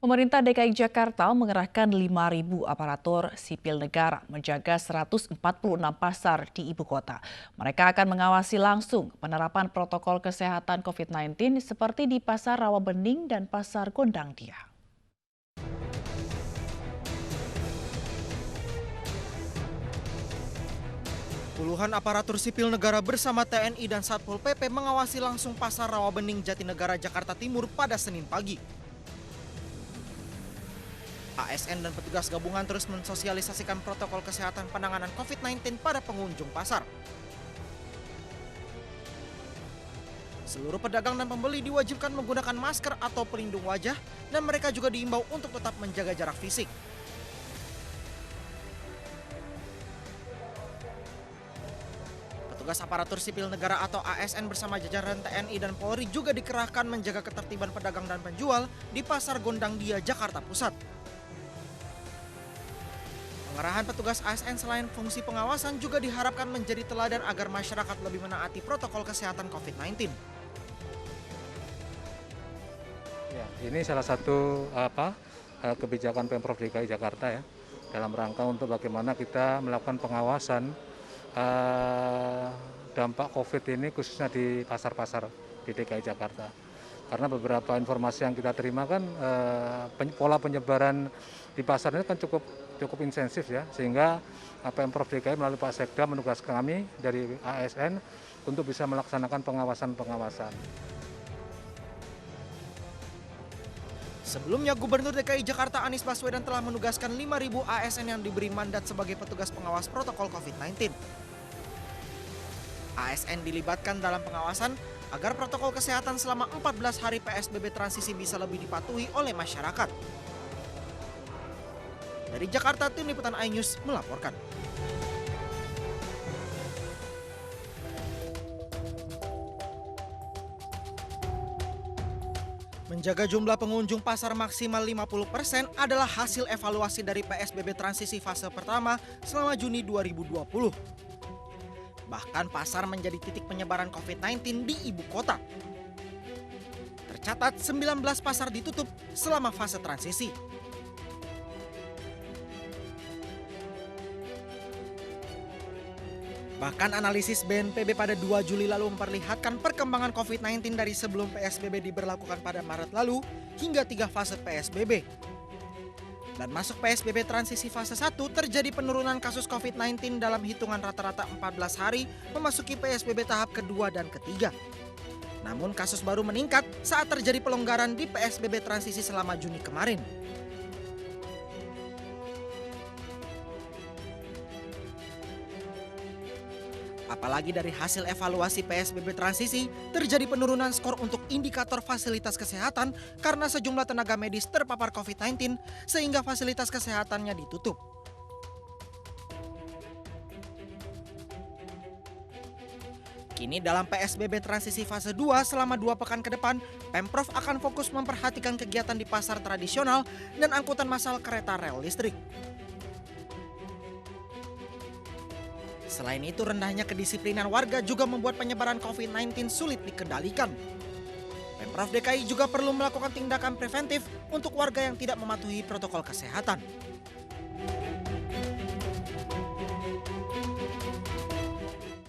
Pemerintah DKI Jakarta mengerahkan 5.000 aparatur sipil negara menjaga 146 pasar di ibu kota. Mereka akan mengawasi langsung penerapan protokol kesehatan COVID-19 seperti di Pasar Rawabening dan Pasar Gondang Dia. Puluhan aparatur sipil negara bersama TNI dan Satpol PP mengawasi langsung Pasar Rawabening Jatinegara, Jakarta Timur pada Senin pagi. ASN dan petugas gabungan terus mensosialisasikan protokol kesehatan penanganan COVID-19 pada pengunjung pasar. Seluruh pedagang dan pembeli diwajibkan menggunakan masker atau pelindung wajah dan mereka juga diimbau untuk tetap menjaga jarak fisik. Petugas aparatur sipil negara atau ASN bersama jajaran TNI dan Polri juga dikerahkan menjaga ketertiban pedagang dan penjual di Pasar Gondang Dia, Jakarta Pusat. Pengerahan petugas ASN selain fungsi pengawasan juga diharapkan menjadi teladan agar masyarakat lebih menaati protokol kesehatan COVID-19. Ya, ini salah satu kebijakan Pemprov DKI Jakarta ya, dalam rangka untuk bagaimana kita melakukan pengawasan dampak COVID ini khususnya di pasar-pasar di DKI Jakarta. Karena beberapa informasi yang kita terima kan pola penyebaran di pasar ini kan cukup intensif ya, sehingga Pemprov DKI melalui Pak Sekda menugaskan kami dari ASN untuk bisa melaksanakan pengawasan. Sebelumnya, Gubernur DKI Jakarta Anies Baswedan telah menugaskan 5.000 ASN yang diberi mandat sebagai petugas pengawas protokol COVID-19. ASN dilibatkan dalam pengawasan agar protokol kesehatan selama 14 hari PSBB transisi bisa lebih dipatuhi oleh masyarakat. Dari Jakarta, tim liputan iNews melaporkan. Menjaga jumlah pengunjung pasar maksimal 50% adalah hasil evaluasi dari PSBB transisi fase pertama selama Juni 2020. Bahkan pasar menjadi titik penyebaran COVID-19 di ibu kota. Tercatat 19 pasar ditutup selama fase transisi. Bahkan analisis BNPB pada 2 Juli lalu memperlihatkan perkembangan COVID-19 dari sebelum PSBB diberlakukan pada Maret lalu hingga 3 fase PSBB. Dan masuk PSBB transisi fase 1 terjadi penurunan kasus COVID-19 dalam hitungan rata-rata 14 hari memasuki PSBB tahap kedua dan ketiga. Namun kasus baru meningkat saat terjadi pelonggaran di PSBB transisi selama Juni kemarin. Apalagi dari hasil evaluasi PSBB transisi, terjadi penurunan skor untuk indikator fasilitas kesehatan karena sejumlah tenaga medis terpapar COVID-19 sehingga fasilitas kesehatannya ditutup. Kini dalam PSBB transisi fase 2 selama 2 pekan ke depan, Pemprov akan fokus memperhatikan kegiatan di pasar tradisional dan angkutan massal kereta rel listrik. Selain itu, rendahnya kedisiplinan warga juga membuat penyebaran COVID-19 sulit dikendalikan. Pemprov DKI juga perlu melakukan tindakan preventif untuk warga yang tidak mematuhi protokol kesehatan.